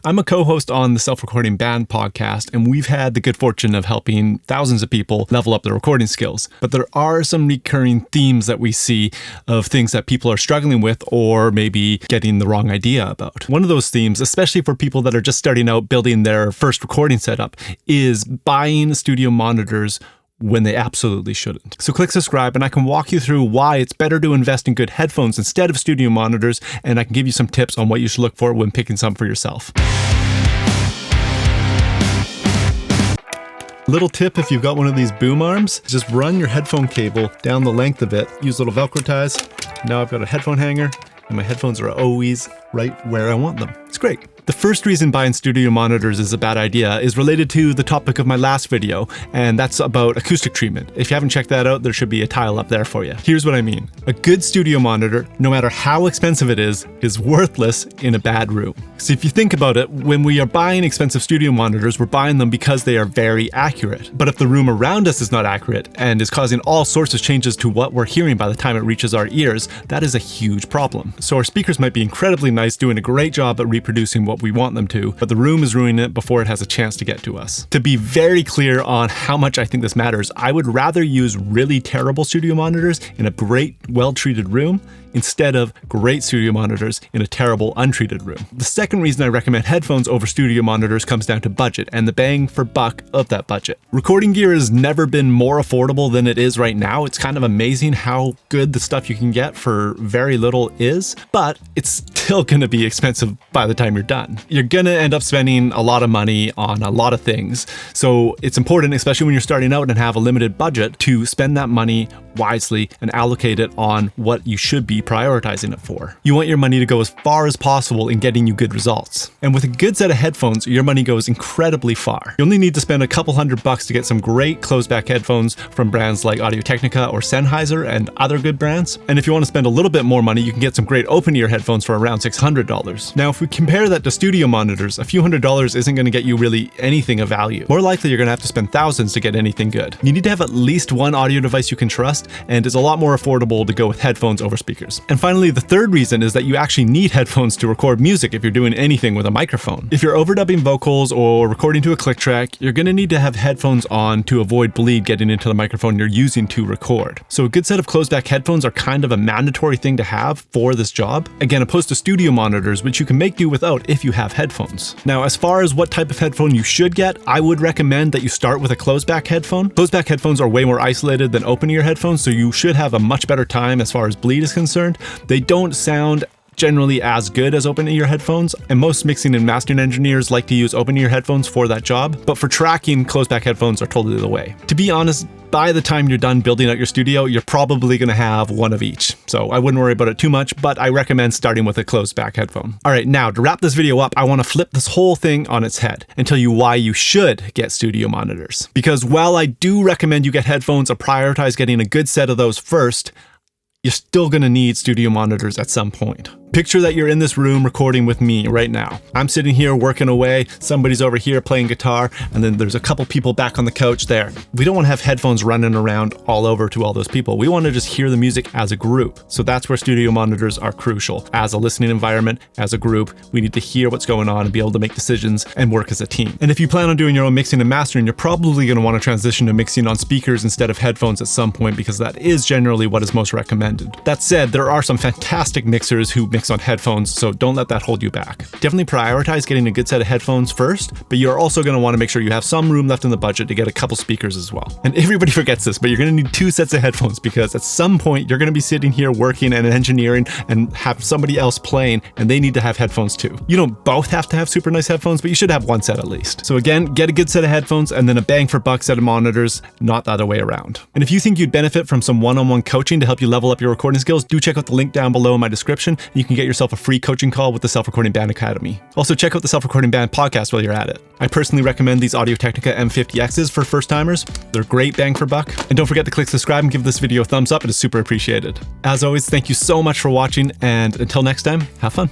I'm a co-host on the Self-Recording Band podcast, and we've had the good fortune of helping thousands of people level up their recording skills. But there are some recurring themes that we see of things that people are struggling with or maybe getting the wrong idea about. One of those themes, especially for people that are just starting out building their first recording setup, is buying studio monitors when they absolutely shouldn't. So click subscribe and I can walk you through why it's better to invest in good headphones instead of studio monitors, and I can give you some tips on what you should look for when picking some for yourself. Little tip, if you've got one of these boom arms, just run your headphone cable down the length of it. Use little Velcro ties. Now I've got a headphone hanger and my headphones are always right where I want them. It's great. The first reason buying studio monitors is a bad idea is related to the topic of my last video, and that's about acoustic treatment. If you haven't checked that out, there should be a tile up there for you. Here's what I mean. A good studio monitor, no matter how expensive it is worthless in a bad room. So if you think about it, when we are buying expensive studio monitors, we're buying them because they are very accurate. But if the room around us is not accurate and is causing all sorts of changes to what we're hearing by the time it reaches our ears, that is a huge problem. So our speakers might be incredibly nice, doing a great job at reproducing what we want them to, but the room is ruining it before it has a chance to get to us. To be very clear on how much I think this matters, I would rather use really terrible studio monitors in a great, well-treated room instead of great studio monitors in a terrible, untreated room. The second reason I recommend headphones over studio monitors comes down to budget and the bang for buck of that budget. Recording gear has never been more affordable than it is right now. It's kind of amazing how good the stuff you can get for very little is, but it's still gonna be expensive by the time you're done. You're gonna end up spending a lot of money on a lot of things. So it's important, especially when you're starting out and have a limited budget, to spend that money wisely and allocate it on what you should be prioritizing it for. You want your money to go as far as possible in getting you good results. And with a good set of headphones, your money goes incredibly far. You only need to spend a couple $100 to get some great closed-back headphones from brands like Audio-Technica or Sennheiser and other good brands. And if you want to spend a little bit more money, you can get some great open-ear headphones for around $600. Now, if we compare that to studio monitors, a few $100s isn't going to get you really anything of value. More likely, you're going to have to spend thousands to get anything good. You need to have at least one audio device you can trust, and it's a lot more affordable to go with headphones over speakers. And finally, the third reason is that you actually need headphones to record music if you're doing anything with a microphone. If you're overdubbing vocals or recording to a click track, you're going to need to have headphones on to avoid bleed getting into the microphone you're using to record. So a good set of closed-back headphones are kind of a mandatory thing to have for this job. Again, opposed to studio monitors, which you can make do without if you have headphones. Now, as far as what type of headphone you should get, I would recommend that you start with a closed-back headphone. Closed-back headphones are way more isolated than open-ear headphones, so you should have a much better time as far as bleed is concerned. They don't sound generally as good as open-ear headphones, and most mixing and mastering engineers like to use open-ear headphones for that job, but for tracking, closed-back headphones are totally the way. To be honest, by the time you're done building out your studio, you're probably going to have one of each. So I wouldn't worry about it too much, but I recommend starting with a closed-back headphone. All right, now to wrap this video up, I want to flip this whole thing on its head and tell you why you should get studio monitors. Because while I do recommend you get headphones or prioritize getting a good set of those first, you're still going to need studio monitors at some point. Picture that you're in this room recording with me right now. I'm sitting here working away, somebody's over here playing guitar, and then there's a couple people back on the couch there. We don't want to have headphones running around all over to all those people. We want to just hear the music as a group. So that's where studio monitors are crucial. As a listening environment, as a group, we need to hear what's going on and be able to make decisions and work as a team. And if you plan on doing your own mixing and mastering, you're probably going to want to transition to mixing on speakers instead of headphones at some point, because that is generally what is most recommended. That said, there are some fantastic mixers who mix on headphones, so don't let that hold you back. Definitely prioritize getting a good set of headphones first, but you're also going to want to make sure you have some room left in the budget to get a couple speakers as well. And everybody forgets this, but you're going to need 2 sets of headphones, because at some point you're going to be sitting here working and engineering and have somebody else playing, and they need to have headphones too. You don't both have to have super nice headphones, but you should have one set at least. So again, get a good set of headphones and then a bang for buck set of monitors, not the other way around. And if you think you'd benefit from some one-on-one coaching to help you level up your recording skills, do check out the link down below in my description. You can get yourself a free coaching call with the Self-Recording Band Academy. Also, check out the Self-Recording Band podcast while you're at it. I personally recommend these Audio-Technica M50Xs for first-timers. They're great bang for buck. And don't forget to click subscribe and give this video a thumbs up. It is super appreciated. As always, thank you so much for watching, and until next time, have fun.